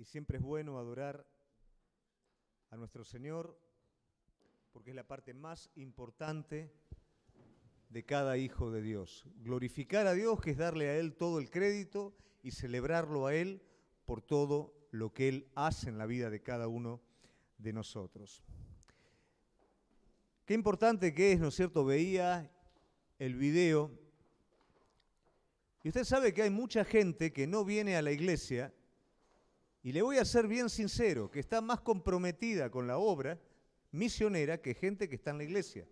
siempre es bueno adorar a nuestro Señor porque es la parte más importante de cada hijo de Dios. Glorificar a Dios, que es darle a Él todo el crédito y celebrarlo a Él por todo lo que Él hace en la vida de cada uno de nosotros. Qué importante que es, ¿no es cierto? Veía el video y usted sabe que hay mucha gente que no viene a la iglesia, y le voy a ser bien sincero, que está más comprometida con la obra misionera que gente que está en la iglesia.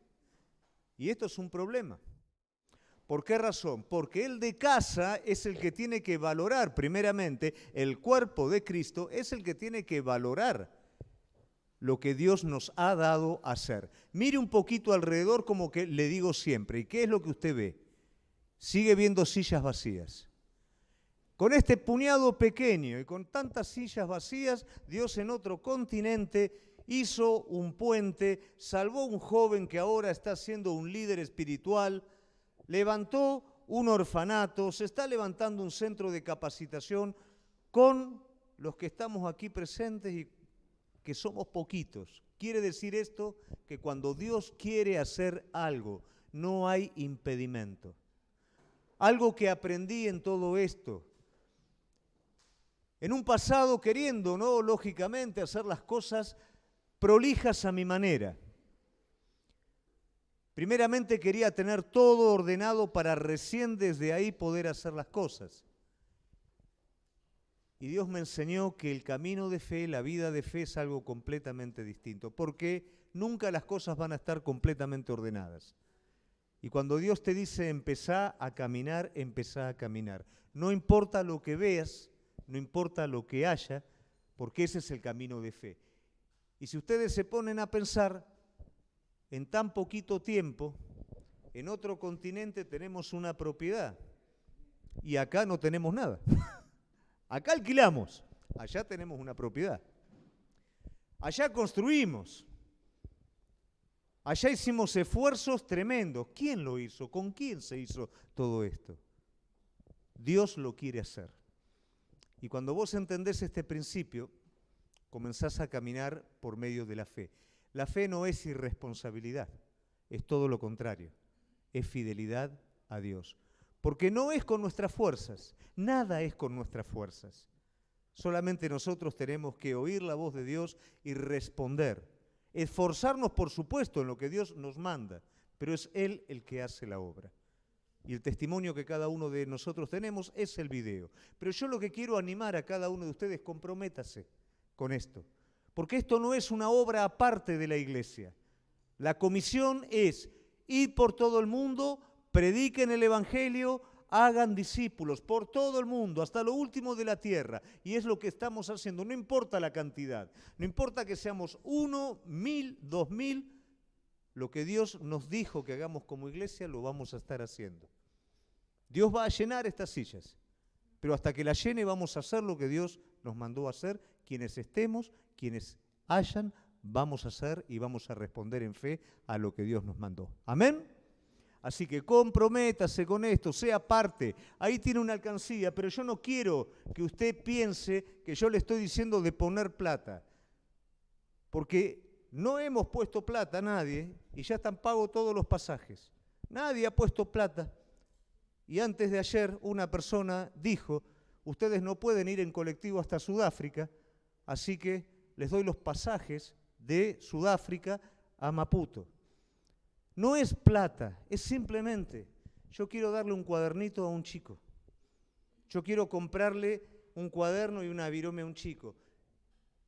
Y esto es un problema. ¿Por qué razón? Porque el de casa es el que tiene que valorar, primeramente, el cuerpo de Cristo es el que tiene que valorar lo que Dios nos ha dado a hacer. Mire un poquito alrededor, como que le digo siempre. ¿Y qué es lo que usted ve? Sigue viendo sillas vacías. Con este puñado pequeño y con tantas sillas vacías, Dios en otro continente hizo un puente, salvó a un joven que ahora está siendo un líder espiritual, levantó un orfanato, se está levantando un centro de capacitación con los que estamos aquí presentes y que somos poquitos. Quiere decir esto que cuando Dios quiere hacer algo, no hay impedimento. Algo que aprendí en todo esto, en un pasado queriendo, ¿no?, lógicamente, hacer las cosas prolijas a mi manera. Primeramente quería tener todo ordenado para recién desde ahí poder hacer las cosas. Y Dios me enseñó que el camino de fe, la vida de fe es algo completamente distinto, porque nunca las cosas van a estar completamente ordenadas. Y cuando Dios te dice empezá a caminar, empezá a caminar. No importa lo que veas, no importa lo que haya, porque ese es el camino de fe. Y si ustedes se ponen a pensar, en tan poquito tiempo, en otro continente tenemos una propiedad y acá no tenemos nada. Acá alquilamos, allá tenemos una propiedad. Allá construimos. Allá hicimos esfuerzos tremendos. ¿Quién lo hizo? ¿Con quién se hizo todo esto? Dios lo quiere hacer. Y cuando vos entendés este principio, comenzás a caminar por medio de la fe. La fe no es irresponsabilidad, es todo lo contrario, es fidelidad a Dios. Porque no es con nuestras fuerzas, nada es con nuestras fuerzas. Solamente nosotros tenemos que oír la voz de Dios y responder. Esforzarnos, por supuesto, en lo que Dios nos manda, pero es Él el que hace la obra. Y el testimonio que cada uno de nosotros tenemos es el video. Pero yo lo que quiero animar a cada uno de ustedes, comprométase con esto. Porque esto no es una obra aparte de la iglesia. La comisión es ir por todo el mundo, prediquen el evangelio, hagan discípulos por todo el mundo, hasta lo último de la tierra. Y es lo que estamos haciendo, no importa la cantidad, no importa que seamos 1, 1000, 2000, lo que Dios nos dijo que hagamos como iglesia lo vamos a estar haciendo. Dios va a llenar estas sillas, pero hasta que la llene vamos a hacer lo que Dios nos mandó a hacer, quienes estemos, quienes hayan, vamos a hacer y vamos a responder en fe a lo que Dios nos mandó. ¿Amén? Así que comprométase con esto, sea parte. Ahí tiene una alcancía, pero yo no quiero que usted piense que yo le estoy diciendo de poner plata, porque no hemos puesto plata a nadie y ya están pagos todos los pasajes. Nadie ha puesto plata. Y antes de ayer una persona dijo, ustedes no pueden ir en colectivo hasta Sudáfrica, así que les doy los pasajes de Sudáfrica a Maputo. No es plata, es simplemente, yo quiero darle un cuadernito a un chico. Yo quiero comprarle un cuaderno y una virome a un chico.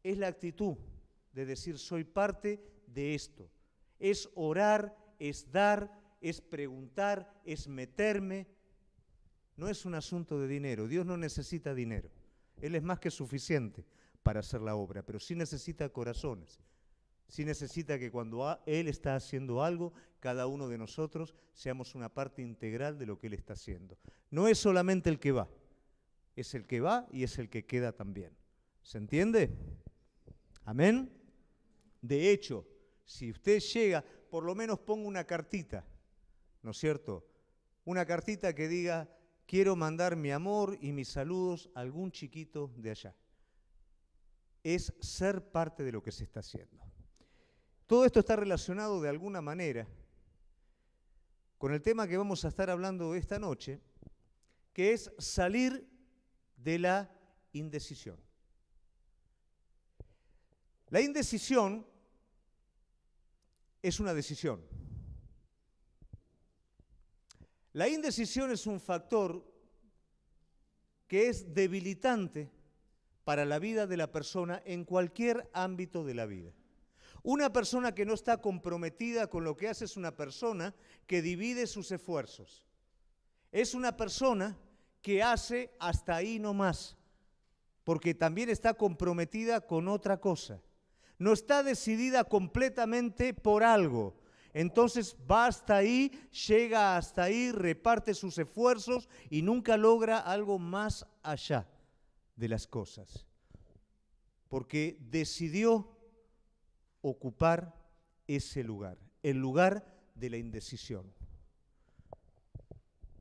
Es la actitud de decir, soy parte de esto. Es orar, es dar, es preguntar, es meterme. No es un asunto de dinero, Dios no necesita dinero. Él es más que suficiente para hacer la obra, pero sí necesita corazones. Sí necesita que cuando Él está haciendo algo, cada uno de nosotros seamos una parte integral de lo que Él está haciendo. No es solamente el que va, es el que va y es el que queda también. ¿Se entiende? Amén. De hecho, si usted llega, por lo menos ponga una cartita, ¿no es cierto? Una cartita que diga, quiero mandar mi amor y mis saludos a algún chiquito de allá. es ser parte de lo que se está haciendo. Todo esto está relacionado de alguna manera con el tema que vamos a estar hablando esta noche, que es salir de la indecisión. La indecisión es una decisión. La indecisión es un factor que es debilitante para la vida de la persona en cualquier ámbito de la vida. Una persona que no está comprometida con lo que hace es una persona que divide sus esfuerzos. Es una persona que hace hasta ahí no más, porque también está comprometida con otra cosa. No está decidida completamente por algo. Entonces va hasta ahí, llega hasta ahí, reparte sus esfuerzos y nunca logra algo más allá de las cosas. Porque decidió ocupar ese lugar, el lugar de la indecisión.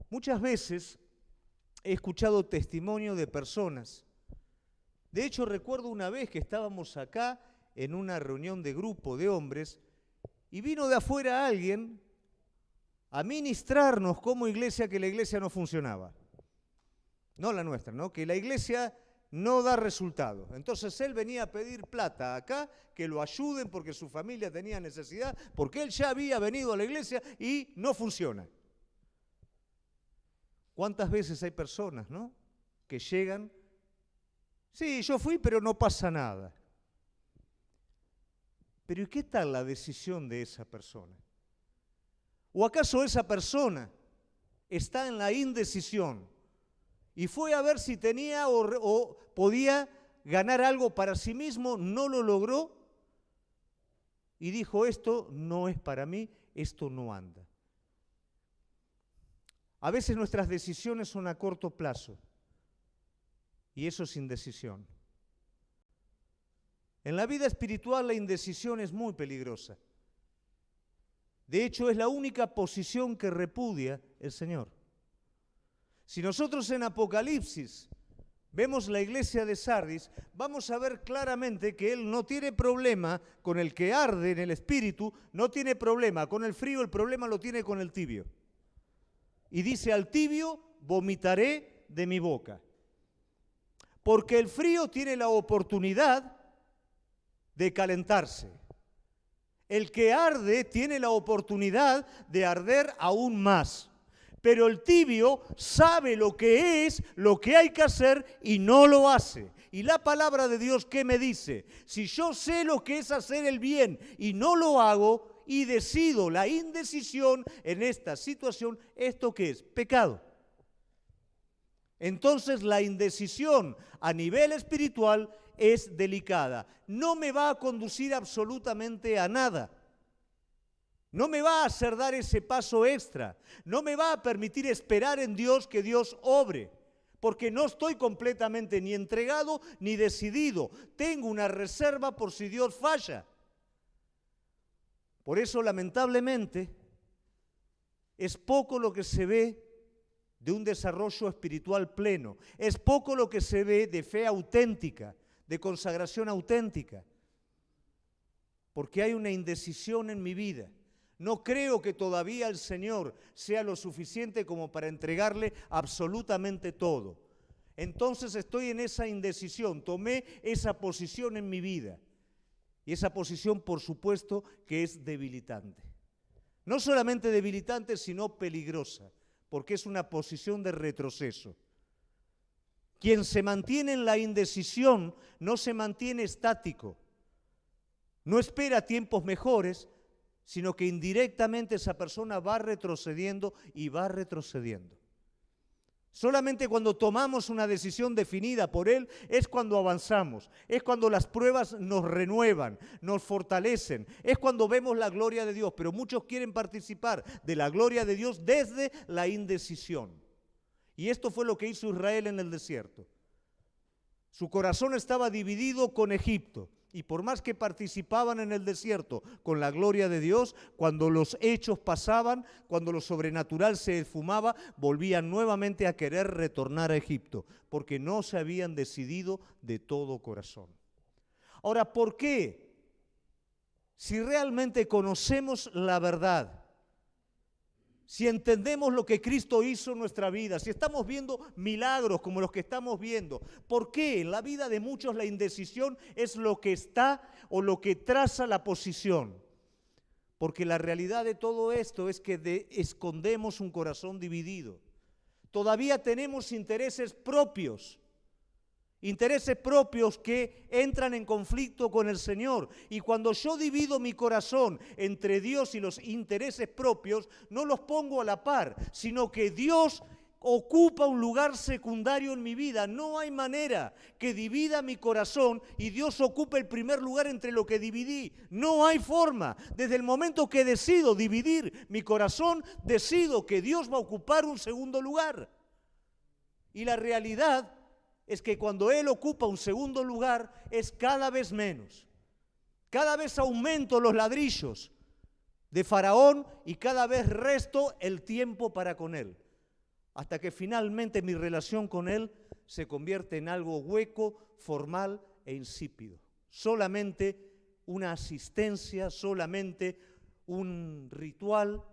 Muchas veces he escuchado testimonio de personas. De hecho, recuerdo una vez que estábamos acá en una reunión de grupo de hombres y vino de afuera alguien a ministrarnos como iglesia que la iglesia no funcionaba. No la nuestra, ¿no? Que la iglesia no da resultado. Entonces él venía a pedir plata acá, que lo ayuden porque su familia tenía necesidad, porque él ya había venido a la iglesia y no funciona. ¿Cuántas veces hay personas, ¿no?, que llegan? Sí, yo fui, pero no pasa nada. Pero ¿y qué tal la decisión de esa persona? ¿O acaso esa persona está en la indecisión y fue a ver si tenía o podía ganar algo para sí mismo, no lo logró y dijo: esto no es para mí, esto no anda? A veces nuestras decisiones son a corto plazo y eso es indecisión. En la vida espiritual la indecisión es muy peligrosa. De hecho, es la única posición que repudia el Señor. Si nosotros en Apocalipsis vemos la iglesia de Sardis, vamos a ver claramente que Él no tiene problema con el que arde en el espíritu, no tiene problema con el frío, el problema lo tiene con el tibio. Y dice: al tibio vomitaré de mi boca. Porque el frío tiene la oportunidad de calentarse. El que arde tiene la oportunidad de arder aún más. Pero el tibio sabe lo que es, lo que hay que hacer y no lo hace. Y la palabra de Dios, ¿qué me dice? Si yo sé lo que es hacer el bien y no lo hago y decido la indecisión en esta situación, ¿esto qué es? Pecado. Entonces la indecisión a nivel espiritual es delicada. No me va a conducir absolutamente a nada. No me va a hacer dar ese paso extra. No me va a permitir esperar en Dios que Dios obre. Porque no estoy completamente ni entregado ni decidido. Tengo una reserva por si Dios falla. Por eso, lamentablemente, es poco lo que se ve de un desarrollo espiritual pleno. Es poco lo que se ve de fe auténtica, de consagración auténtica. Porque hay una indecisión en mi vida. No creo que todavía el Señor sea lo suficiente como para entregarle absolutamente todo. Entonces estoy en esa indecisión, tomé esa posición en mi vida. Y esa posición, por supuesto, que es debilitante. No solamente debilitante, sino peligrosa, porque es una posición de retroceso. Quien se mantiene en la indecisión no se mantiene estático. No espera tiempos mejores, sino que indirectamente esa persona va retrocediendo y va retrocediendo. Solamente cuando tomamos una decisión definida por Él es cuando avanzamos, es cuando las pruebas nos renuevan, nos fortalecen, es cuando vemos la gloria de Dios. Pero muchos quieren participar de la gloria de Dios desde la indecisión. Y esto fue lo que hizo Israel en el desierto. Su corazón estaba dividido con Egipto. Y por más que participaban en el desierto con la gloria de Dios, cuando los hechos pasaban, cuando lo sobrenatural se esfumaba, volvían nuevamente a querer retornar a Egipto, porque no se habían decidido de todo corazón. Ahora, ¿por qué? Si realmente conocemos la verdad, si entendemos lo que Cristo hizo en nuestra vida, si estamos viendo milagros como los que estamos viendo, ¿por qué en la vida de muchos la indecisión es lo que está o lo que traza la posición? Porque la realidad de todo esto es que escondemos un corazón dividido. Todavía tenemos intereses propios que entran en conflicto con el Señor. Y cuando yo divido mi corazón entre Dios y los intereses propios, no los pongo a la par, sino que Dios ocupa un lugar secundario en mi vida. No hay manera que divida mi corazón y Dios ocupe el primer lugar entre lo que dividí. No hay forma. Desde el momento que decido dividir mi corazón, decido que Dios va a ocupar un segundo lugar. Y la realidad es que cuando Él ocupa un segundo lugar es cada vez menos. Cada vez aumento los ladrillos de Faraón y cada vez resto el tiempo para con Él. Hasta que finalmente mi relación con Él se convierte en algo hueco, formal e insípido. Solamente una asistencia, solamente un ritual,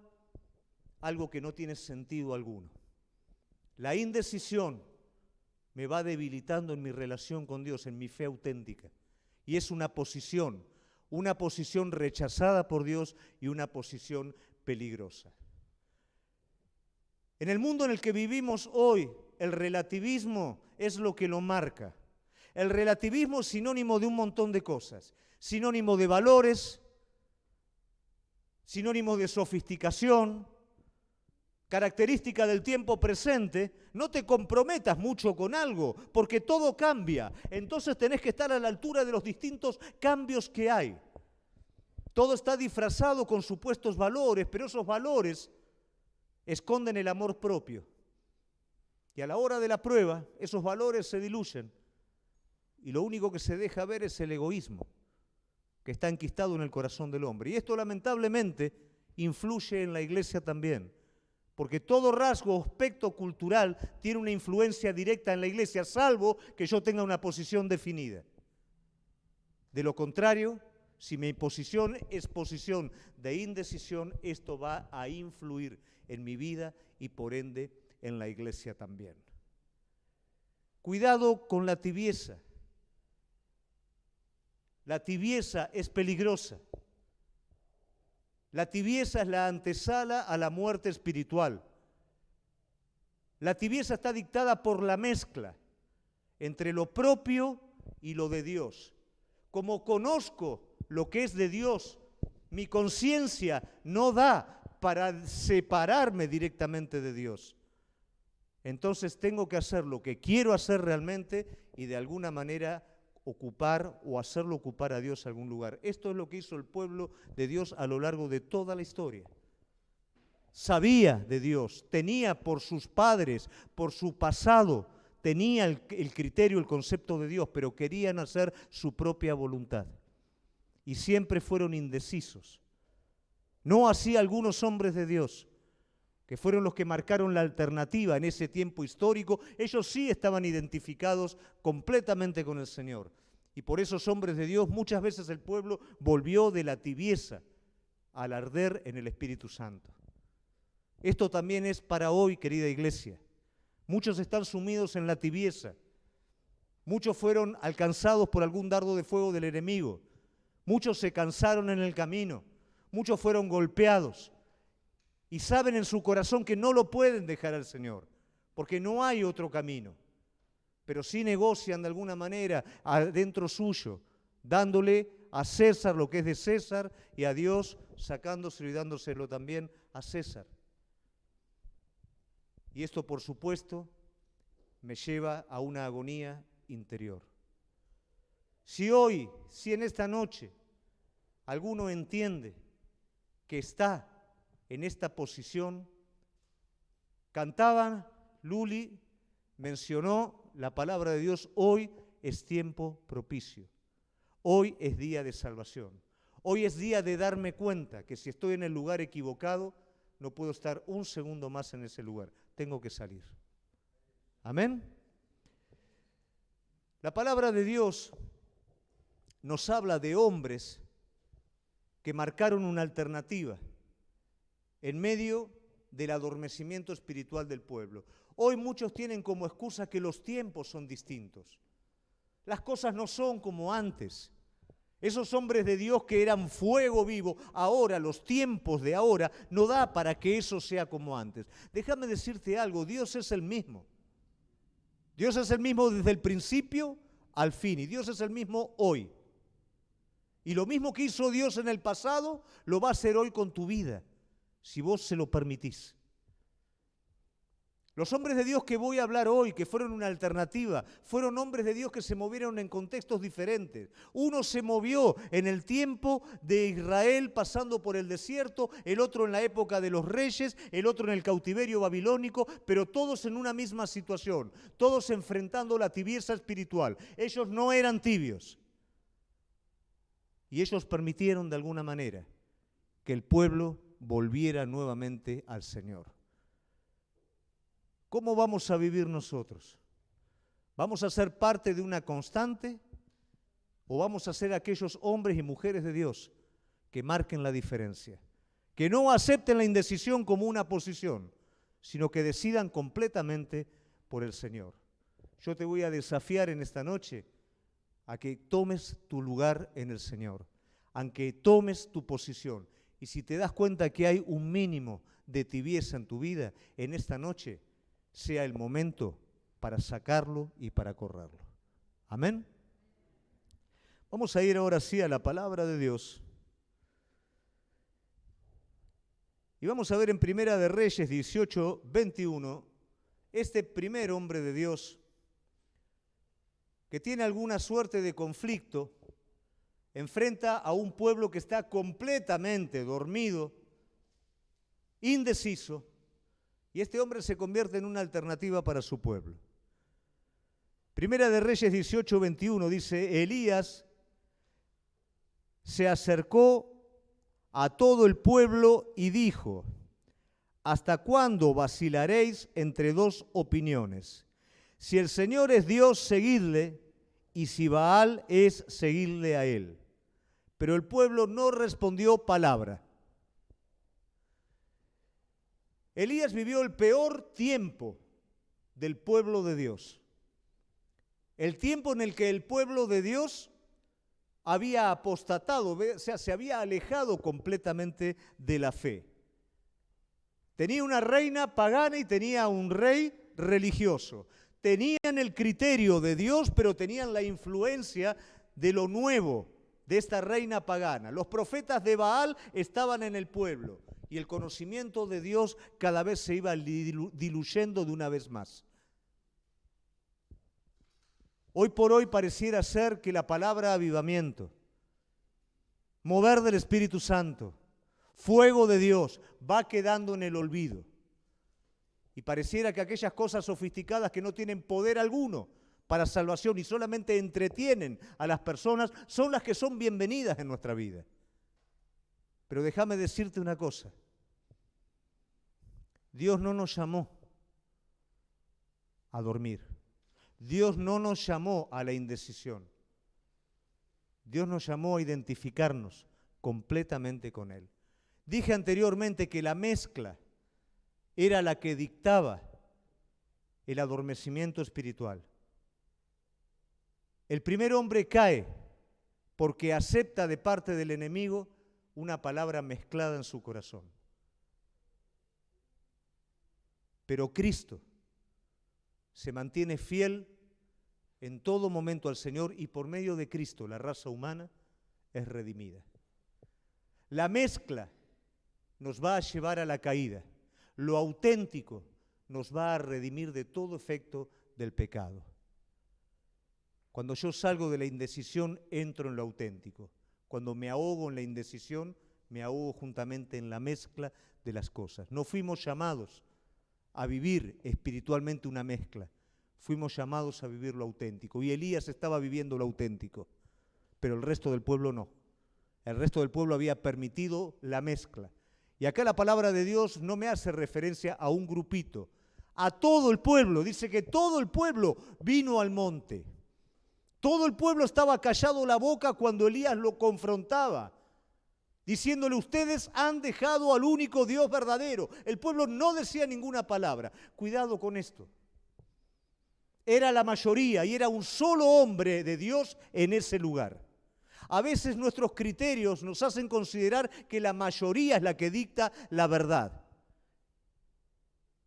algo que no tiene sentido alguno. La indecisión me va debilitando en mi relación con Dios, en mi fe auténtica. Y es una posición rechazada por Dios y una posición peligrosa. En el mundo en el que vivimos hoy, el relativismo es lo que lo marca. El relativismo es sinónimo de un montón de cosas. Sinónimo de valores, sinónimo de sofisticación, característica del tiempo presente. No te comprometas mucho con algo, porque todo cambia. Entonces tenés que estar a la altura de los distintos cambios que hay. Todo está disfrazado con supuestos valores, pero esos valores esconden el amor propio. Y a la hora de la prueba, esos valores se diluyen. Y lo único que se deja ver es el egoísmo que está enquistado en el corazón del hombre. Y esto lamentablemente influye en la iglesia también. Porque todo rasgo o aspecto cultural tiene una influencia directa en la iglesia, salvo que yo tenga una posición definida. De lo contrario, si mi posición es posición de indecisión, esto va a influir en mi vida y por ende en la iglesia también. Cuidado con la tibieza. La tibieza es peligrosa. La tibieza es la antesala a la muerte espiritual. La tibieza está dictada por la mezcla entre lo propio y lo de Dios. Como conozco lo que es de Dios, mi conciencia no da para separarme directamente de Dios. Entonces tengo que hacer lo que quiero hacer realmente y de alguna manera ocupar o hacerlo ocupar a Dios algún lugar. Esto es lo que hizo el pueblo de Dios a lo largo de toda la historia. Sabía de Dios, tenía por sus padres, por su pasado, tenía el criterio, el concepto de Dios, pero querían hacer su propia voluntad. Y siempre fueron indecisos. No así algunos hombres de Dios, que fueron los que marcaron la alternativa en ese tiempo histórico. Ellos sí estaban identificados completamente con el Señor. Y por esos hombres de Dios muchas veces el pueblo volvió de la tibieza al arder en el Espíritu Santo. Esto también es para hoy, querida iglesia. Muchos están sumidos en la tibieza. Muchos fueron alcanzados por algún dardo de fuego del enemigo. Muchos se cansaron en el camino. Muchos fueron golpeados. Y saben en su corazón que no lo pueden dejar al Señor, porque no hay otro camino. Pero sí negocian de alguna manera adentro suyo, dándole a César lo que es de César y a Dios sacándoselo y dándoselo también a César. Y esto, por supuesto, me lleva a una agonía interior. Si hoy, si en esta noche, alguno entiende que está en esta posición, cantaban, Luli mencionó la palabra de Dios, hoy es tiempo propicio, hoy es día de salvación, hoy es día de darme cuenta que si estoy en el lugar equivocado, no puedo estar un segundo más en ese lugar, tengo que salir. Amén. La palabra de Dios nos habla de hombres que marcaron una alternativa en medio del adormecimiento espiritual del pueblo. Hoy muchos tienen como excusa que los tiempos son distintos. Las cosas no son como antes. Esos hombres de Dios que eran fuego vivo, ahora, los tiempos de ahora, no da para que eso sea como antes. Déjame decirte algo, Dios es el mismo. Dios es el mismo desde el principio al fin, y Dios es el mismo hoy. Y lo mismo que hizo Dios en el pasado, lo va a hacer hoy con tu vida, si vos se lo permitís. Los hombres de Dios que voy a hablar hoy, que fueron una alternativa, fueron hombres de Dios que se movieron en contextos diferentes. Uno se movió en el tiempo de Israel pasando por el desierto, el otro en la época de los reyes, el otro en el cautiverio babilónico, pero todos en una misma situación, todos enfrentando la tibieza espiritual. Ellos no eran tibios. Y ellos permitieron de alguna manera que el pueblo volviera nuevamente al Señor. ¿Cómo vamos a vivir nosotros? ¿Vamos a ser parte de una constante o vamos a ser aquellos hombres y mujeres de Dios que marquen la diferencia? Que no acepten la indecisión como una posición, sino que decidan completamente por el Señor. Yo te voy a desafiar en esta noche a que tomes tu lugar en el Señor, a que tomes tu posición. Y si te das cuenta que hay un mínimo de tibieza en tu vida, en esta noche sea el momento para sacarlo y para correrlo. Amén. Vamos a ir ahora sí a la palabra de Dios. Y vamos a ver en Primera de Reyes 18:21, este primer hombre de Dios que tiene alguna suerte de conflicto, enfrenta a un pueblo que está completamente dormido, indeciso, y este hombre se convierte en una alternativa para su pueblo. Primera de Reyes 18:21 dice, Elías se acercó a todo el pueblo y dijo, ¿hasta cuándo vacilaréis entre dos opiniones? Si el Señor es Dios, seguidle, y si Baal es, seguidle a él. Pero el pueblo no respondió palabra. Elías vivió el peor tiempo del pueblo de Dios. El tiempo en el que el pueblo de Dios había apostatado, o sea, se había alejado completamente de la fe. Tenía una reina pagana y tenía un rey religioso. Tenían el criterio de Dios, pero tenían la influencia de lo nuevo, de esta reina pagana. Los profetas de Baal estaban en el pueblo y el conocimiento de Dios cada vez se iba diluyendo de una vez más. Hoy por hoy pareciera ser que la palabra avivamiento, mover del Espíritu Santo, fuego de Dios, va quedando en el olvido. Y pareciera que aquellas cosas sofisticadas que no tienen poder alguno para salvación y solamente entretienen a las personas, son las que son bienvenidas en nuestra vida. Pero déjame decirte una cosa. Dios no nos llamó a dormir. Dios no nos llamó a la indecisión. Dios nos llamó a identificarnos completamente con Él. Dije anteriormente que la mezcla era la que dictaba el adormecimiento espiritual. El primer hombre cae porque acepta de parte del enemigo una palabra mezclada en su corazón. Pero Cristo se mantiene fiel en todo momento al Señor y por medio de Cristo la raza humana es redimida. La mezcla nos va a llevar a la caída. Lo auténtico nos va a redimir de todo efecto del pecado. Cuando yo salgo de la indecisión, entro en lo auténtico. Cuando me ahogo en la indecisión, me ahogo juntamente en la mezcla de las cosas. No fuimos llamados a vivir espiritualmente una mezcla. Fuimos llamados a vivir lo auténtico. Y Elías estaba viviendo lo auténtico, pero el resto del pueblo no. El resto del pueblo había permitido la mezcla. Y acá la palabra de Dios no me hace referencia a un grupito, a todo el pueblo. Dice que todo el pueblo vino al monte. Todo el pueblo estaba callado la boca cuando Elías lo confrontaba, diciéndole: ustedes han dejado al único Dios verdadero. El pueblo no decía ninguna palabra. Cuidado con esto. Era la mayoría y era un solo hombre de Dios en ese lugar. A veces nuestros criterios nos hacen considerar que la mayoría es la que dicta la verdad.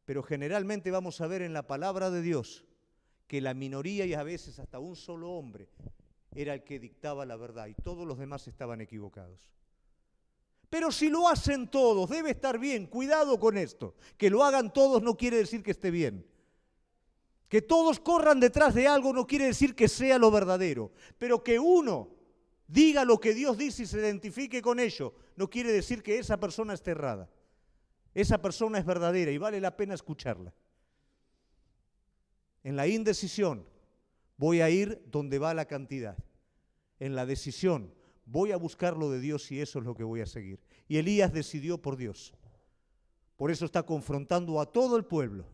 Pero generalmente vamos a ver en la palabra de Dios que la minoría, y a veces hasta un solo hombre, era el que dictaba la verdad y todos los demás estaban equivocados. Pero si lo hacen todos, debe estar bien. Cuidado con esto. Que lo hagan todos no quiere decir que esté bien. Que todos corran detrás de algo no quiere decir que sea lo verdadero. Pero que uno diga lo que Dios dice y se identifique con ello, no quiere decir que esa persona esté errada. Esa persona es verdadera y vale la pena escucharla. En la indecisión voy a ir donde va la cantidad. En la decisión voy a buscar lo de Dios y eso es lo que voy a seguir. Y Elías decidió por Dios. Por eso está confrontando a todo el pueblo.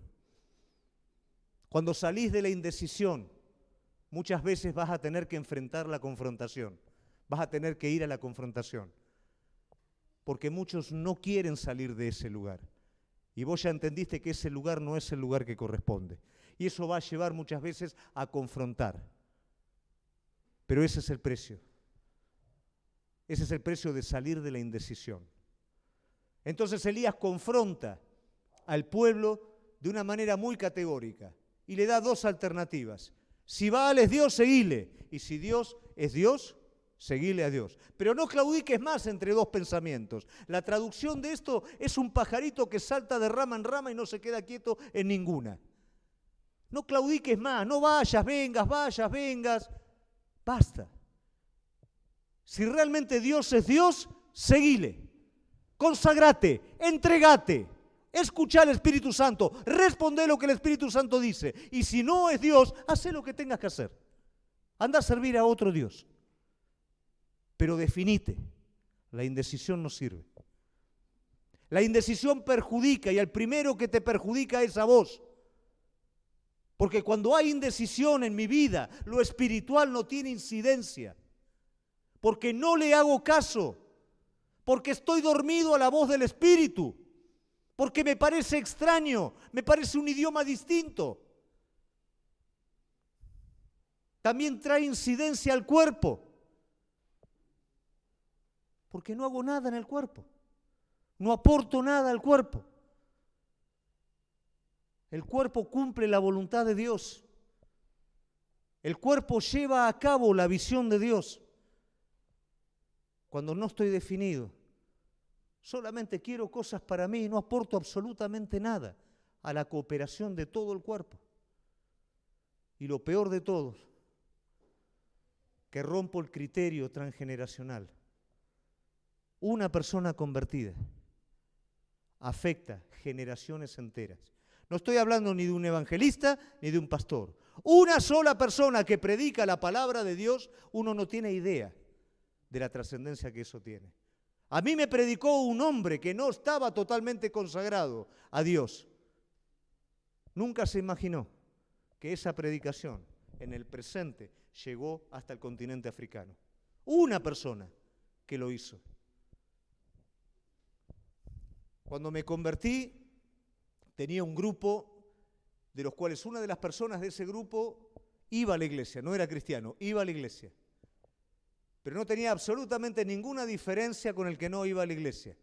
Cuando salís de la indecisión, muchas veces vas a tener que enfrentar la confrontación. Vas a tener que ir a la confrontación. Porque muchos no quieren salir de ese lugar. Y vos ya entendiste que ese lugar no es el lugar que corresponde. Y eso va a llevar muchas veces a confrontar. Pero ese es el precio. Ese es el precio de salir de la indecisión. Entonces Elías confronta al pueblo de una manera muy categórica y le da dos alternativas. Si Baal es Dios, seguile. Y si Dios es Dios, seguile a Dios. Pero no claudiques más entre dos pensamientos. La traducción de esto es un pajarito que salta de rama en rama y no se queda quieto en ninguna. No claudiques más, no vayas, vengas. Basta. Si realmente Dios es Dios, seguile. Consagrate, entregate. Escucha al Espíritu Santo, responde lo que el Espíritu Santo dice. Y si no es Dios, haz lo que tengas que hacer. Anda a servir a otro Dios. Pero definite. La indecisión no sirve. La indecisión perjudica y el primero que te perjudica es a vos. Porque cuando hay indecisión en mi vida, lo espiritual no tiene incidencia. Porque no le hago caso. Porque estoy dormido a la voz del Espíritu. Porque me parece extraño, me parece un idioma distinto. También trae incidencia al cuerpo. Porque no hago nada en el cuerpo. No aporto nada al cuerpo. El cuerpo cumple la voluntad de Dios. El cuerpo lleva a cabo la visión de Dios. Cuando no estoy definido, solamente quiero cosas para mí y no aporto absolutamente nada a la cooperación de todo el cuerpo. Y lo peor de todo, que rompo el criterio transgeneracional. Una persona convertida afecta generaciones enteras. No estoy hablando ni de un evangelista ni de un pastor. Una sola persona que predica la palabra de Dios, uno no tiene idea de la trascendencia que eso tiene. A mí me predicó un hombre que no estaba totalmente consagrado a Dios. Nunca se imaginó que esa predicación en el presente llegó hasta el continente africano. Una persona que lo hizo. Cuando me convertí, tenía un grupo de los cuales una de las personas de ese grupo iba a la iglesia, no era cristiano, iba a la iglesia. Pero no tenía absolutamente ninguna diferencia con el que no iba a la iglesia.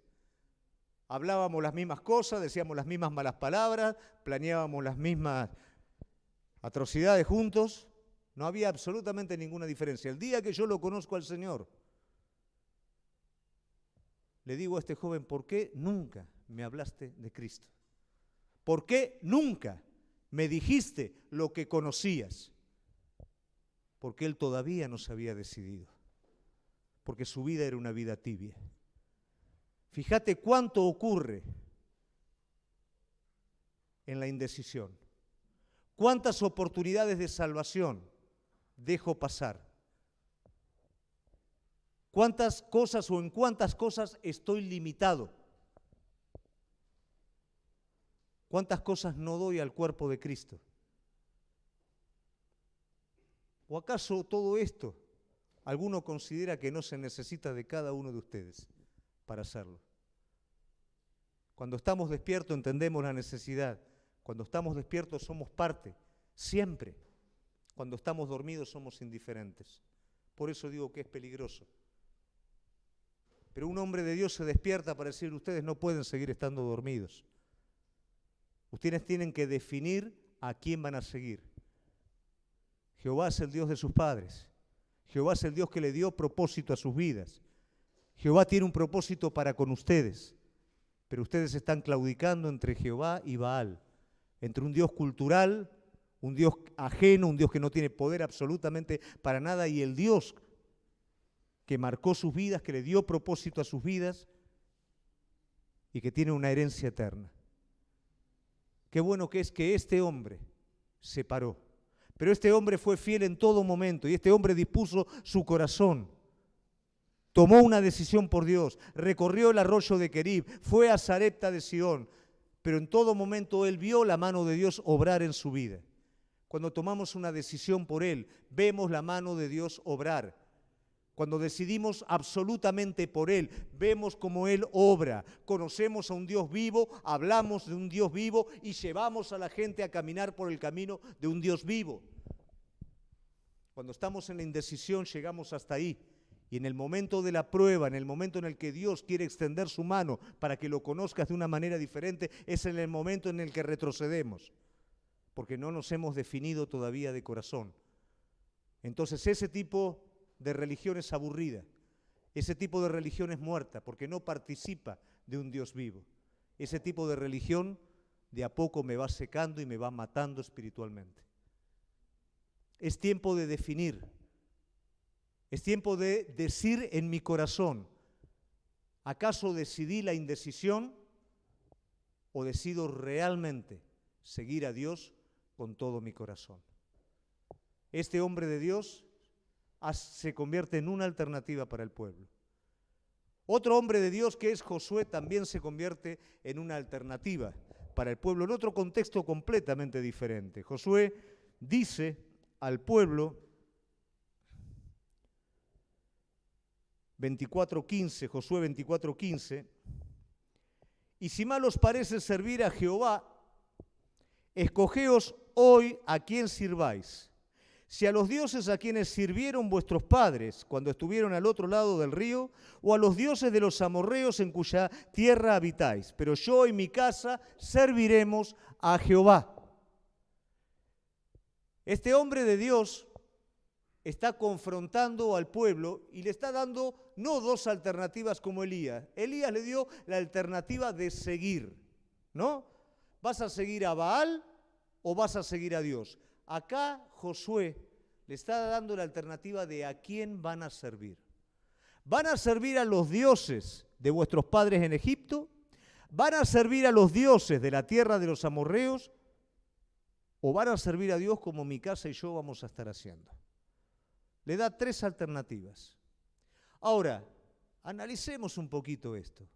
Hablábamos las mismas cosas, decíamos las mismas malas palabras, planeábamos las mismas atrocidades juntos. No había absolutamente ninguna diferencia. El día que yo lo conozco al Señor, le digo a este joven: ¿por qué nunca me hablaste de Cristo? ¿Por qué nunca me dijiste lo que conocías? Porque él todavía no se había decidido. Porque su vida era una vida tibia. Fíjate cuánto ocurre en la indecisión. Cuántas oportunidades de salvación dejo pasar. Cuántas cosas o en cuántas cosas estoy limitado. Cuántas cosas no doy al cuerpo de Cristo. ¿O acaso todo esto alguno considera que no se necesita de cada uno de ustedes para hacerlo? Cuando estamos despiertos entendemos la necesidad. Cuando estamos despiertos somos parte, siempre. Cuando estamos dormidos somos indiferentes. Por eso digo que es peligroso. Pero un hombre de Dios se despierta para decir, ustedes no pueden seguir estando dormidos. Ustedes tienen que definir a quién van a seguir. Jehová es el Dios de sus padres. Jehová es el Dios que le dio propósito a sus vidas. Jehová tiene un propósito para con ustedes. Pero ustedes están claudicando entre Jehová y Baal. Entre un Dios cultural, un Dios ajeno, un Dios que no tiene poder absolutamente para nada, y el Dios que marcó sus vidas, que le dio propósito a sus vidas y que tiene una herencia eterna. Qué bueno que es que este hombre se paró. Pero este hombre fue fiel en todo momento y este hombre dispuso su corazón. Tomó una decisión por Dios, recorrió el arroyo de Querib, fue a Sarepta de Sidón, pero en todo momento él vio la mano de Dios obrar en su vida. Cuando tomamos una decisión por él, vemos la mano de Dios obrar. Cuando decidimos absolutamente por Él, vemos cómo Él obra, conocemos a un Dios vivo, hablamos de un Dios vivo y llevamos a la gente a caminar por el camino de un Dios vivo. Cuando estamos en la indecisión llegamos hasta ahí. Y en el momento de la prueba, en el momento en el que Dios quiere extender su mano para que lo conozcas de una manera diferente, es en el momento en el que retrocedemos, porque no nos hemos definido todavía de corazón. Entonces ese tipo de religión es aburrida, ese tipo de religión es muerta porque no participa de un Dios vivo. Ese tipo de religión de a poco me va secando y me va matando espiritualmente. Es tiempo de definir, es tiempo de decir en mi corazón, ¿acaso decidí la indecisión o decido realmente seguir a Dios con todo mi corazón? Este hombre de Dios se convierte en una alternativa para el pueblo. Otro hombre de Dios que es Josué también se convierte en una alternativa para el pueblo en otro contexto completamente diferente. Josué dice al pueblo, 24:15, Josué 24:15, y si mal os parece servir a Jehová, escogeos hoy a quién sirváis. Si a los dioses a quienes sirvieron vuestros padres cuando estuvieron al otro lado del río, o a los dioses de los amorreos en cuya tierra habitáis. Pero yo y mi casa serviremos a Jehová. Este hombre de Dios está confrontando al pueblo y le está dando no dos alternativas como Elías. Elías le dio la alternativa de seguir, ¿no? ¿Vas a seguir a Baal o vas a seguir a Dios? Acá Josué le está dando la alternativa de a quién van a servir. ¿Van a servir a los dioses de vuestros padres en Egipto? ¿Van a servir a los dioses de la tierra de los amorreos? ¿O van a servir a Dios como mi casa y yo vamos a estar haciendo? Le da tres alternativas. Ahora, analicemos un poquito esto.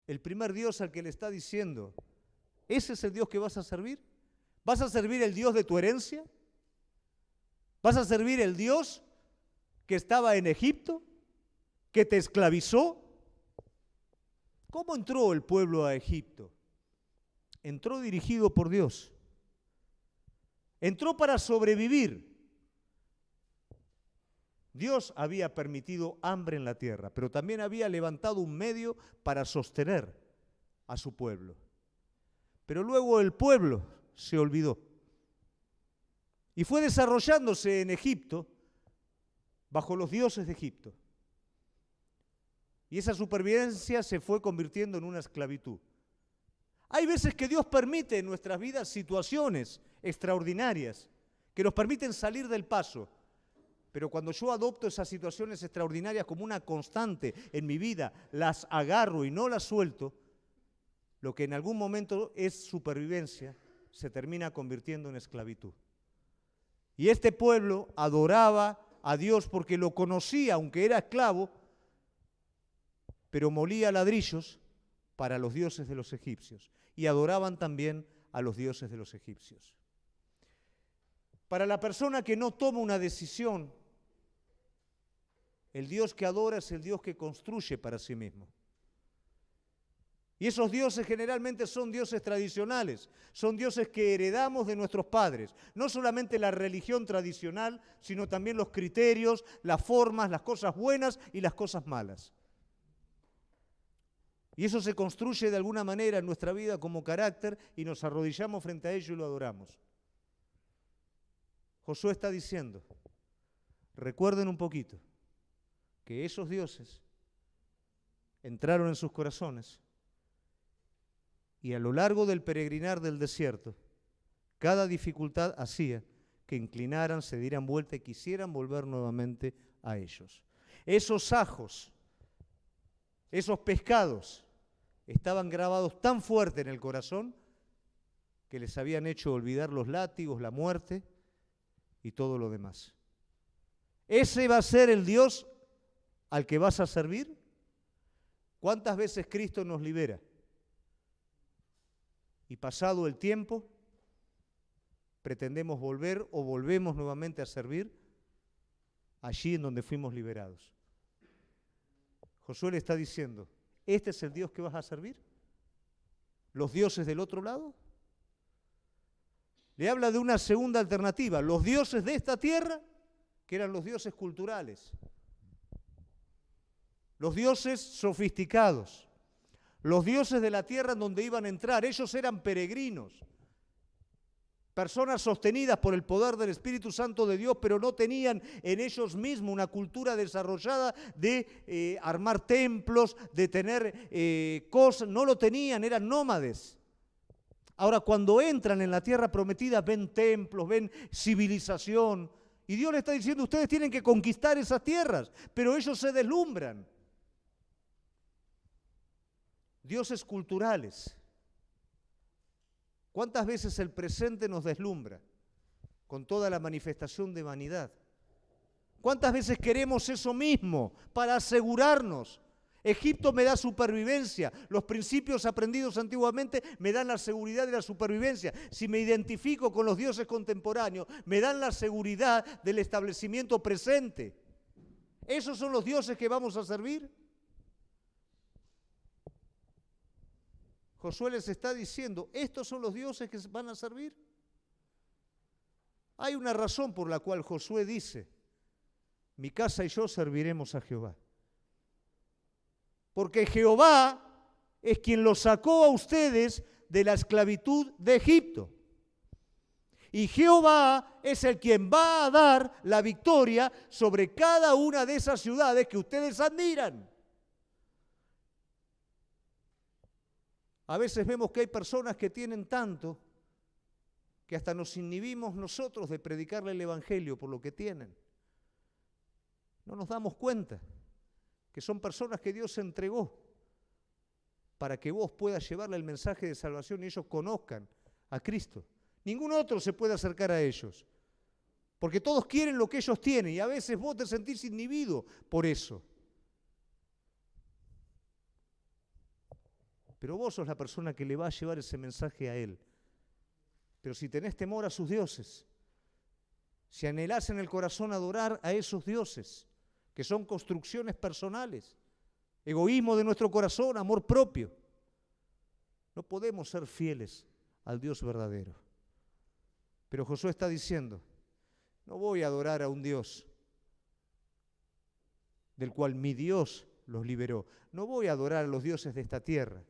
El primer Dios al que le está diciendo, ¿ese es el Dios que vas a servir? ¿Vas a servir el Dios de tu herencia? ¿Vas a servir el Dios que estaba en Egipto, que te esclavizó? ¿Cómo entró el pueblo a Egipto? Entró dirigido por Dios. Entró para sobrevivir. Dios había permitido hambre en la tierra, pero también había levantado un medio para sostener a su pueblo. Pero luego el pueblo se olvidó y fue desarrollándose en Egipto bajo los dioses de Egipto. Y esa supervivencia se fue convirtiendo en una esclavitud. Hay veces que Dios permite en nuestras vidas situaciones extraordinarias que nos permiten salir del paso. Pero cuando yo adopto esas situaciones extraordinarias como una constante en mi vida, las agarro y no las suelto, lo que en algún momento es supervivencia se termina convirtiendo en esclavitud. Y este pueblo adoraba a Dios porque lo conocía, aunque era esclavo, pero molía ladrillos para los dioses de los egipcios. Y adoraban también a los dioses de los egipcios. Para la persona que no toma una decisión, el Dios que adora es el Dios que construye para sí mismo. Y esos dioses generalmente son dioses tradicionales, son dioses que heredamos de nuestros padres. No solamente la religión tradicional, sino también los criterios, las formas, las cosas buenas y las cosas malas. Y eso se construye de alguna manera en nuestra vida como carácter y nos arrodillamos frente a ello y lo adoramos. Josué está diciendo, recuerden un poquito que esos dioses entraron en sus corazones y a lo largo del peregrinar del desierto, cada dificultad hacía que inclinaran, se dieran vuelta y quisieran volver nuevamente a ellos. Esos ajos, esos pescados, estaban grabados tan fuerte en el corazón que les habían hecho olvidar los látigos, la muerte y todo lo demás. ¿Ese va a ser el Dios al que vas a servir? ¿Cuántas veces Cristo nos libera? Y pasado el tiempo, pretendemos volver o volvemos nuevamente a servir allí en donde fuimos liberados. Josué le está diciendo, ¿este es el Dios que vas a servir? ¿Los dioses del otro lado? Le habla de una segunda alternativa, los dioses de esta tierra, que eran los dioses culturales, los dioses sofisticados, los dioses de la tierra en donde iban a entrar. Ellos eran peregrinos, personas sostenidas por el poder del Espíritu Santo de Dios, pero no tenían en ellos mismos una cultura desarrollada de armar templos, de tener cosas, no lo tenían, eran nómades. Ahora, cuando entran en la tierra prometida, ven templos, ven civilización, y Dios le está diciendo, ustedes tienen que conquistar esas tierras, pero ellos se deslumbran. Dioses culturales. ¿Cuántas veces el presente nos deslumbra con toda la manifestación de vanidad? ¿Cuántas veces queremos eso mismo para asegurarnos? Egipto me da supervivencia, los principios aprendidos antiguamente me dan la seguridad de la supervivencia. Si me identifico con los dioses contemporáneos, me dan la seguridad del establecimiento presente. ¿Esos son los dioses que vamos a servir? Josué les está diciendo, ¿estos son los dioses que van a servir? Hay una razón por la cual Josué dice, mi casa y yo serviremos a Jehová. Porque Jehová es quien los sacó a ustedes de la esclavitud de Egipto. Y Jehová es el quien va a dar la victoria sobre cada una de esas ciudades que ustedes admiran. A veces vemos que hay personas que tienen tanto que hasta nos inhibimos nosotros de predicarle el Evangelio por lo que tienen. No nos damos cuenta que son personas que Dios entregó para que vos puedas llevarle el mensaje de salvación y ellos conozcan a Cristo. Ningún otro se puede acercar a ellos, porque todos quieren lo que ellos tienen y a veces vos te sentís inhibido por eso. Pero vos sos la persona que le va a llevar ese mensaje a Él. Pero si tenés temor a sus dioses, si anhelás en el corazón adorar a esos dioses, que son construcciones personales, egoísmo de nuestro corazón, amor propio, no podemos ser fieles al Dios verdadero. Pero Josué está diciendo, no voy a adorar a un Dios del cual mi Dios los liberó. No voy a adorar a los dioses de esta tierra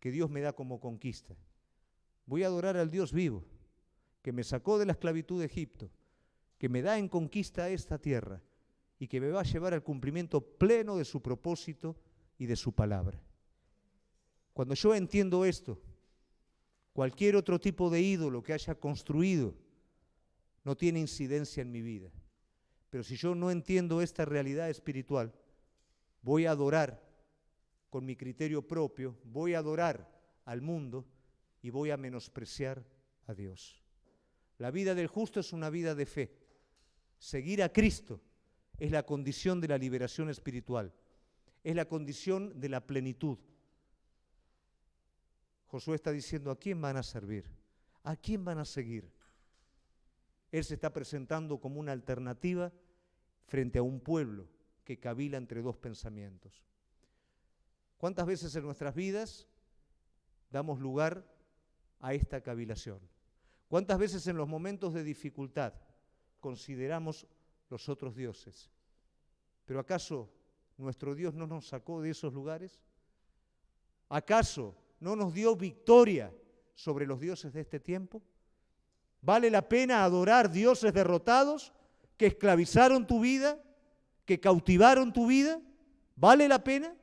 que Dios me da como conquista. Voy a adorar al Dios vivo, que me sacó de la esclavitud de Egipto, que me da en conquista esta tierra y que me va a llevar al cumplimiento pleno de su propósito y de su palabra. Cuando yo entiendo esto, cualquier otro tipo de ídolo que haya construido no tiene incidencia en mi vida. Pero si yo no entiendo esta realidad espiritual, voy a adorar con mi criterio propio, voy a adorar al mundo y voy a menospreciar a Dios. La vida del justo es una vida de fe. Seguir a Cristo es la condición de la liberación espiritual, es la condición de la plenitud. Josué está diciendo, ¿a quién van a servir? ¿A quién van a seguir? Él se está presentando como una alternativa frente a un pueblo que cavila entre dos pensamientos. ¿Cuántas veces en nuestras vidas damos lugar a esta cavilación? ¿Cuántas veces en los momentos de dificultad consideramos los otros dioses? ¿Pero acaso nuestro Dios no nos sacó de esos lugares? ¿Acaso no nos dio victoria sobre los dioses de este tiempo? ¿Vale la pena adorar dioses derrotados que esclavizaron tu vida, que cautivaron tu vida? ¿Vale la pena?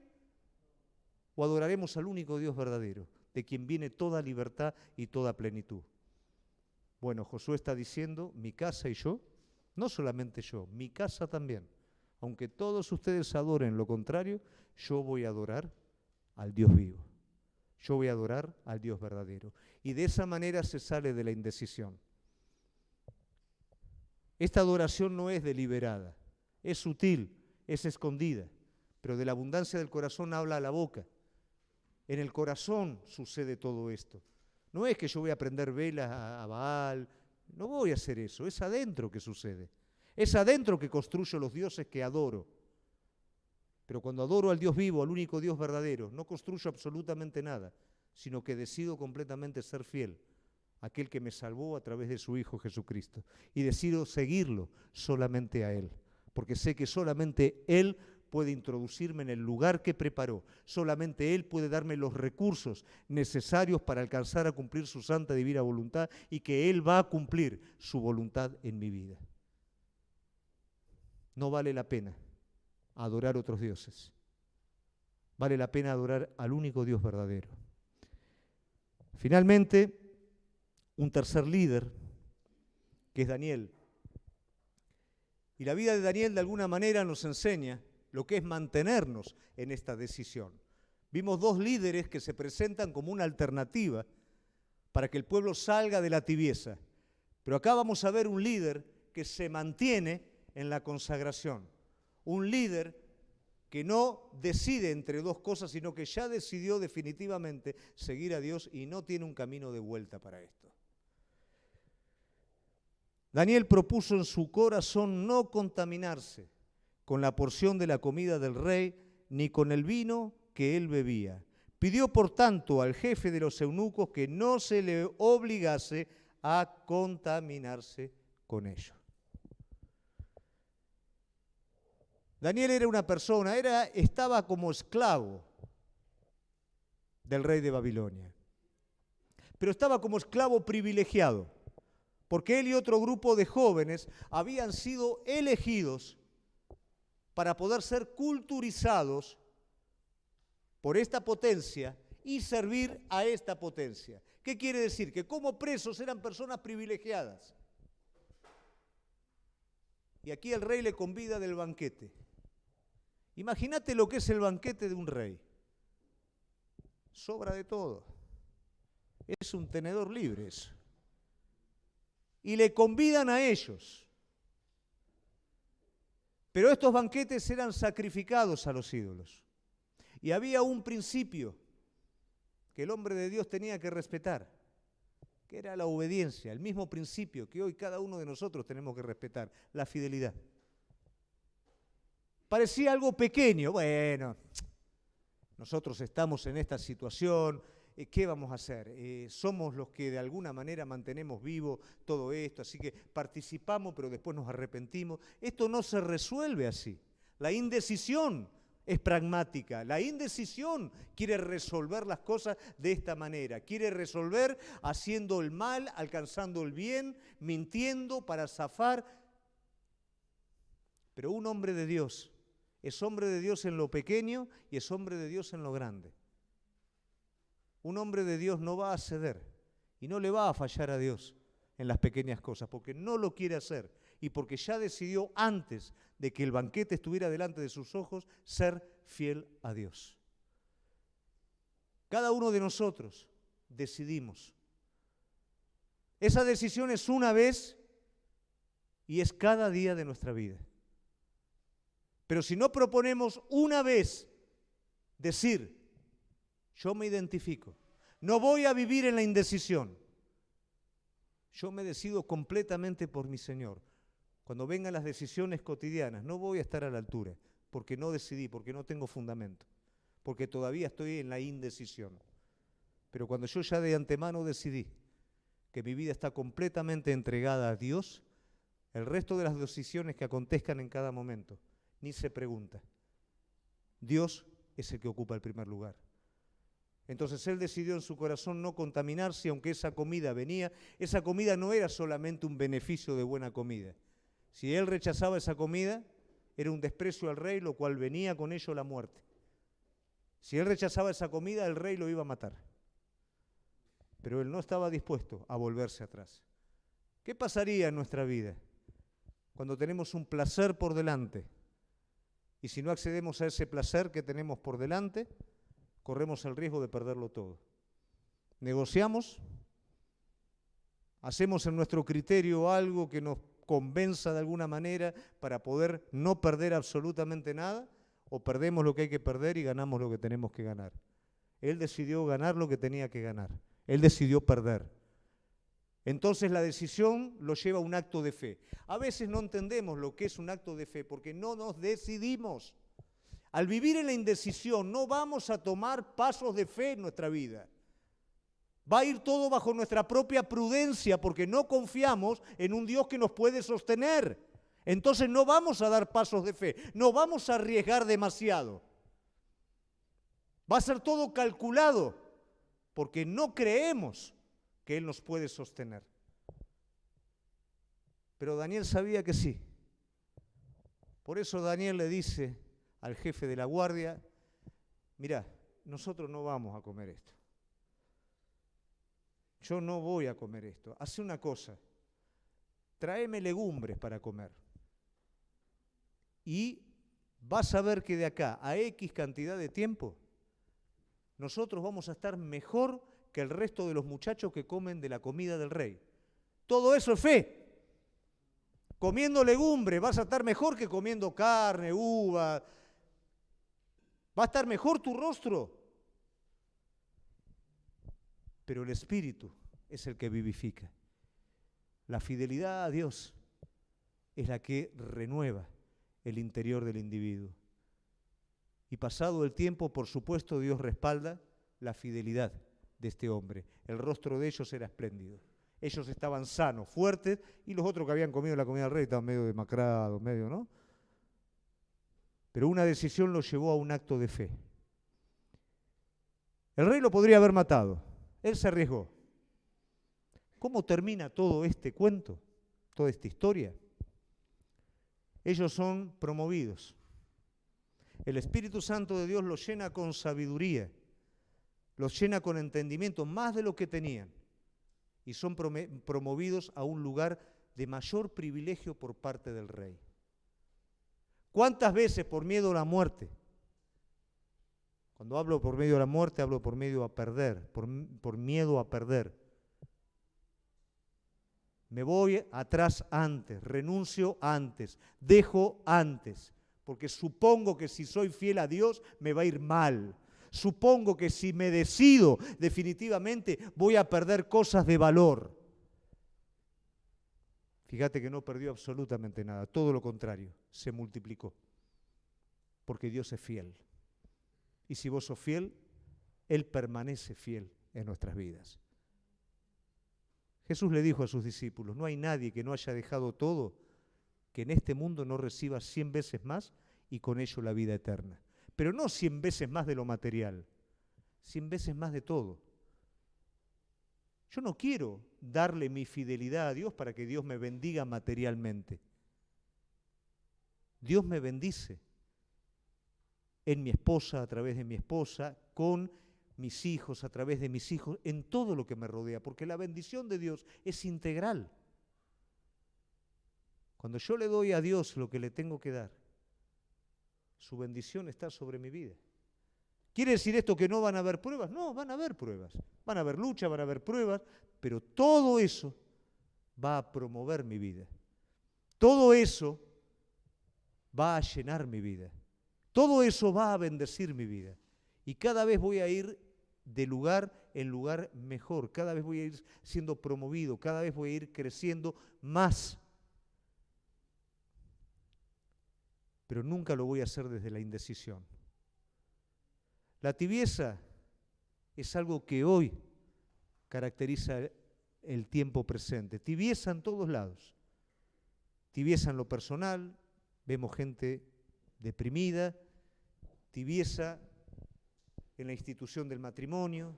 ¿O adoraremos al único Dios verdadero, de quien viene toda libertad y toda plenitud? Bueno, Josué está diciendo, mi casa y yo, no solamente yo, mi casa también. Aunque todos ustedes adoren lo contrario, yo voy a adorar al Dios vivo. Yo voy a adorar al Dios verdadero. Y de esa manera se sale de la indecisión. Esta adoración no es deliberada, es sutil, es escondida, pero de la abundancia del corazón habla la boca. En el corazón sucede todo esto. No es que yo voy a prender velas a Baal, no voy a hacer eso, es adentro que sucede. Es adentro que construyo los dioses que adoro. Pero cuando adoro al Dios vivo, al único Dios verdadero, no construyo absolutamente nada, sino que decido completamente ser fiel a aquel que me salvó a través de su Hijo Jesucristo. Y decido seguirlo solamente a Él, porque sé que solamente Él puede introducirme en el lugar que preparó. Solamente Él puede darme los recursos necesarios para alcanzar a cumplir su santa y divina voluntad, y que Él va a cumplir su voluntad en mi vida. No vale la pena adorar otros dioses. Vale la pena adorar al único Dios verdadero. Finalmente, un tercer líder, que es Daniel. Y la vida de Daniel de alguna manera nos enseña lo que es mantenernos en esta decisión. Vimos dos líderes que se presentan como una alternativa para que el pueblo salga de la tibieza. Pero acá vamos a ver un líder que se mantiene en la consagración. Un líder que no decide entre dos cosas, sino que ya decidió definitivamente seguir a Dios y no tiene un camino de vuelta para esto. Daniel propuso en su corazón no contaminarse con la porción de la comida del rey, ni con el vino que él bebía. Pidió, por tanto, al jefe de los eunucos que no se le obligase a contaminarse con ello. Daniel era una persona, estaba como esclavo del rey de Babilonia, pero estaba como esclavo privilegiado, porque él y otro grupo de jóvenes habían sido elegidos para poder ser culturizados por esta potencia y servir a esta potencia. ¿Qué quiere decir? Que como presos eran personas privilegiadas. Y aquí el rey le convida del banquete. Imagínate lo que es el banquete de un rey. Sobra de todo. Es un tenedor libre eso. Y le convidan a ellos. Pero estos banquetes eran sacrificados a los ídolos. Y había un principio que el hombre de Dios tenía que respetar, que era la obediencia, el mismo principio que hoy cada uno de nosotros tenemos que respetar, la fidelidad. Parecía algo pequeño, bueno, nosotros estamos en esta situación, ¿qué vamos a hacer? Somos los que de alguna manera mantenemos vivo todo esto, así que participamos pero después nos arrepentimos. Esto no se resuelve así. La indecisión es pragmática. La indecisión quiere resolver las cosas de esta manera. Quiere resolver haciendo el mal, alcanzando el bien, mintiendo para zafar. Pero un hombre de Dios es hombre de Dios en lo pequeño y es hombre de Dios en lo grande. Un hombre de Dios no va a ceder y no le va a fallar a Dios en las pequeñas cosas, porque no lo quiere hacer y porque ya decidió antes de que el banquete estuviera delante de sus ojos ser fiel a Dios. Cada uno de nosotros decidimos. Esa decisión es una vez y es cada día de nuestra vida. Pero si no proponemos una vez decir, yo me identifico, no voy a vivir en la indecisión, Yo me decido completamente por mi Señor. Cuando vengan las decisiones cotidianas, no voy a estar a la altura, porque no decidí, porque no tengo fundamento, porque todavía estoy en la indecisión. Pero cuando yo ya de antemano decidí que mi vida está completamente entregada a Dios, el resto de las decisiones que acontezcan en cada momento, ni se pregunta. Dios es el que ocupa el primer lugar. Entonces él decidió en su corazón no contaminarse, aunque esa comida venía. Esa comida no era solamente un beneficio de buena comida. Si él rechazaba esa comida, era un desprecio al rey, lo cual venía con ello la muerte. Si él rechazaba esa comida, el rey lo iba a matar. Pero él no estaba dispuesto a volverse atrás. ¿Qué pasaría en nuestra vida cuando tenemos un placer por delante? Y si no accedemos a ese placer que tenemos por delante, corremos el riesgo de perderlo todo. Negociamos, hacemos en nuestro criterio algo que nos convenza de alguna manera para poder no perder absolutamente nada, o perdemos lo que hay que perder y ganamos lo que tenemos que ganar. Él decidió ganar lo que tenía que ganar. Él decidió perder. Entonces la decisión lo lleva a un acto de fe. A veces no entendemos lo que es un acto de fe porque no nos decidimos. Al vivir en la indecisión no vamos a tomar pasos de fe en nuestra vida. Va a ir todo bajo nuestra propia prudencia porque no confiamos en un Dios que nos puede sostener. Entonces no vamos a dar pasos de fe, no vamos a arriesgar demasiado. Va a ser todo calculado porque no creemos que Él nos puede sostener. Pero Daniel sabía que sí. Por eso Daniel le dice al jefe de la guardia, mirá, nosotros no vamos a comer esto. Yo no voy a comer esto. Haz una cosa, tráeme legumbres para comer. Y vas a ver que de acá a X cantidad de tiempo, nosotros vamos a estar mejor que el resto de los muchachos que comen de la comida del rey. Todo eso es fe. Comiendo legumbres vas a estar mejor que comiendo carne, uva. Va a estar mejor tu rostro. Pero el Espíritu es el que vivifica. La fidelidad a Dios es la que renueva el interior del individuo. Y pasado el tiempo, por supuesto, Dios respalda la fidelidad de este hombre. El rostro de ellos era espléndido. Ellos estaban sanos, fuertes, y los otros que habían comido la comida del rey estaban medio demacrados, medio, ¿no? Pero una decisión los llevó a un acto de fe. El rey lo podría haber matado. Él se arriesgó. ¿Cómo termina todo este cuento? Toda esta historia. Ellos son promovidos. El Espíritu Santo de Dios los llena con sabiduría, los llena con entendimiento, más de lo que tenían. Y son promovidos a un lugar de mayor privilegio por parte del rey. ¿Cuántas veces por miedo a la muerte? Cuando hablo por medio de la muerte, hablo por medio a perder, por miedo a perder. Me voy atrás antes, renuncio antes, dejo antes, porque supongo que si soy fiel a Dios me va a ir mal. Supongo que si me decido definitivamente voy a perder cosas de valor. Fíjate que no perdió absolutamente nada, todo lo contrario, se multiplicó, porque Dios es fiel. Y si vos sos fiel, Él permanece fiel en nuestras vidas. Jesús le dijo a sus discípulos, no hay nadie que no haya dejado todo, que en este mundo no reciba 100 veces más y con ello la vida eterna. Pero no 100 veces más de lo material, 100 veces más de todo. Yo no quiero darle mi fidelidad a Dios para que Dios me bendiga materialmente. Dios me bendice en mi esposa, a través de mi esposa, con mis hijos, a través de mis hijos, en todo lo que me rodea, porque la bendición de Dios es integral. Cuando yo le doy a Dios lo que le tengo que dar, su bendición está sobre mi vida. ¿Quiere decir esto que no van a haber pruebas? No, van a haber pruebas. Van a haber lucha, van a haber pruebas, pero todo eso va a promover mi vida. Todo eso va a llenar mi vida. Todo eso va a bendecir mi vida. Y cada vez voy a ir de lugar en lugar mejor, cada vez voy a ir siendo promovido, cada vez voy a ir creciendo más. Pero nunca lo voy a hacer desde la indecisión. La tibieza es algo que hoy caracteriza el tiempo presente. Tibieza en todos lados. Tibieza en lo personal, vemos gente deprimida, tibieza en la institución del matrimonio,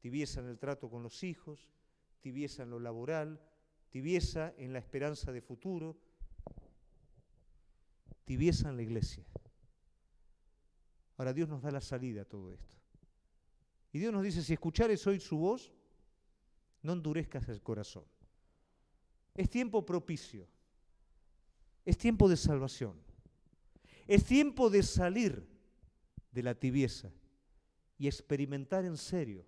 tibieza en el trato con los hijos, tibieza en lo laboral, tibieza en la esperanza de futuro, tibieza en la iglesia. Ahora Dios nos da la salida a todo esto. Y Dios nos dice, si escuchares hoy su voz, no endurezcas el corazón. Es tiempo propicio. Es tiempo de salvación. Es tiempo de salir de la tibieza y experimentar en serio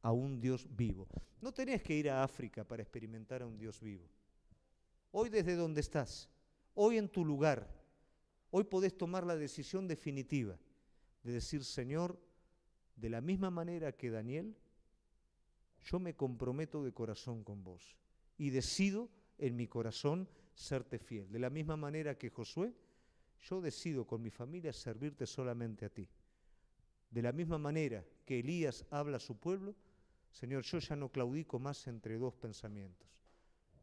a un Dios vivo. No tenés que ir a África para experimentar a un Dios vivo. Hoy desde donde estás, hoy en tu lugar, hoy podés tomar la decisión definitiva de decir, Señor, de la misma manera que Daniel, yo me comprometo de corazón con vos y decido en mi corazón serte fiel. De la misma manera que Josué, yo decido con mi familia servirte solamente a ti. De la misma manera que Elías habla a su pueblo, Señor, yo ya no claudico más entre dos pensamientos,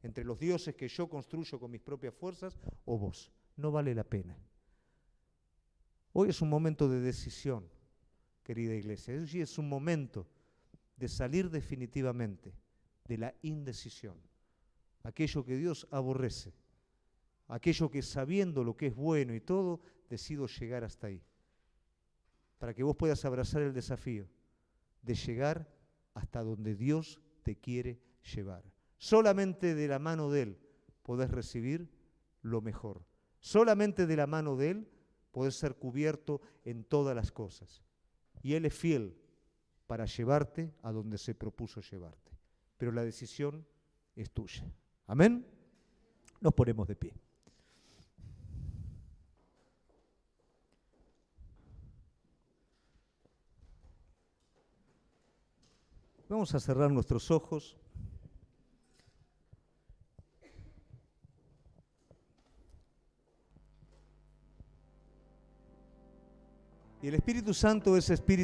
entre los dioses que yo construyo con mis propias fuerzas o vos. No vale la pena. Hoy es un momento de decisión, querida iglesia. Hoy es un momento de salir definitivamente de la indecisión. Aquello que Dios aborrece, aquello que sabiendo lo que es bueno y todo, decido llegar hasta ahí. Para que vos puedas abrazar el desafío de llegar hasta donde Dios te quiere llevar. Solamente de la mano de Él podés recibir lo mejor. Solamente de la mano de Él podés ser cubierto en todas las cosas. Y Él es fiel para llevarte a donde se propuso llevarte. Pero la decisión es tuya. Amén. Nos ponemos de pie. Vamos a cerrar nuestros ojos. Y el Espíritu Santo es Espíritu